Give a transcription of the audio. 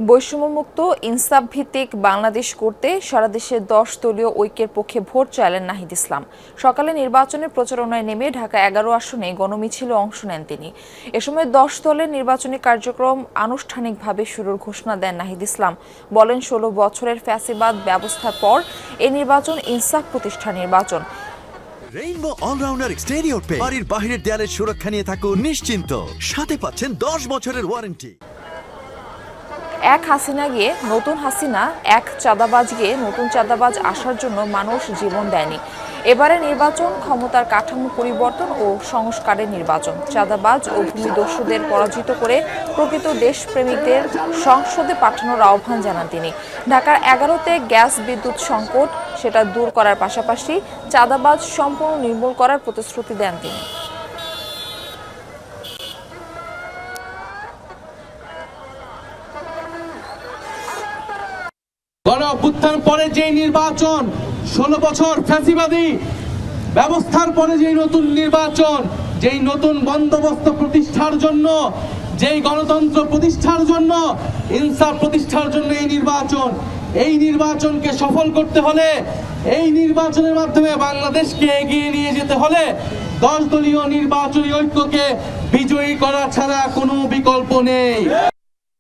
বৈষম্যমুক্ত ইনসাফ ভিত্তিক বাংলাদেশ করতে সারা দেশে 10 দলীয় ঐক্যের পক্ষে ভোট চাইলেন নাহিদ ইসলাম। সকালে নির্বাচনের প্রচারণায় নেমে ঢাকা 11 আসনে গণমিছিলে অংশ নেন তিনি। এ সময় 10 দলের নির্বাচনী কার্যক্রম আনুষ্ঠানিকভাবে শুরুর ঘোষণা দেন নাহিদ ইসলাম। বলেন, 16 বছরের ফ্যাসিবাদ ব্যবস্থার পর এই নির্বাচন ইনসাফ প্রতিষ্ঠার নির্বাচন। রেইনবো অলরাউন্ডার এক্সটেরিয়র পে বাড়ির বাহিরের দেয়ালের সুরক্ষা নিয়ে থাকুন নিশ্চিন্ত, সাথে পাচ্ছেন 10 বছরের ওয়ারেন্টি। এক হাসিনা গিয়ে নতুন হাসিনা, এক চাঁদাবাজ গিয়ে নতুন চাঁদাবাজ আসার জন্য মানুষ জীবন দেয়নি। এবারে নির্বাচন ক্ষমতার কাঠামো পরিবর্তন ও সংস্কারের নির্বাচন। চাঁদাবাজ ও ভূমিদস্যুদের পরাজিত করে প্রকৃত দেশপ্রেমিকদের সংসদে পাঠানোর আহ্বান জানান তিনি। ঢাকার 11তে গ্যাস বিদ্যুৎ সংকট সেটা দূর করার পাশাপাশি চাঁদাবাজ সম্পূর্ণ নির্মূল করার প্রতিশ্রুতি দেন তিনি। গণঅভ্যুত্থান পরে যে নির্বাচন, 16 বছর ফ্যাসিবাদী ব্যবস্থার পরে যে নতুন নির্বাচন, যেই নতুন বন্দোবস্ত প্রতিষ্ঠার জন্য, যেই গণতন্ত্র প্রতিষ্ঠার জন্য, ইনসাফ প্রতিষ্ঠার জন্য এই নির্বাচনকে সফল করতে হলে, এই নির্বাচনের মাধ্যমে বাংলাদেশকে এগিয়ে নিয়ে যেতে হলে 10 দলীয় নির্বাচনী ঐক্যকে বিজয়ী করা ছাড়া কোনো বিকল্প নেই।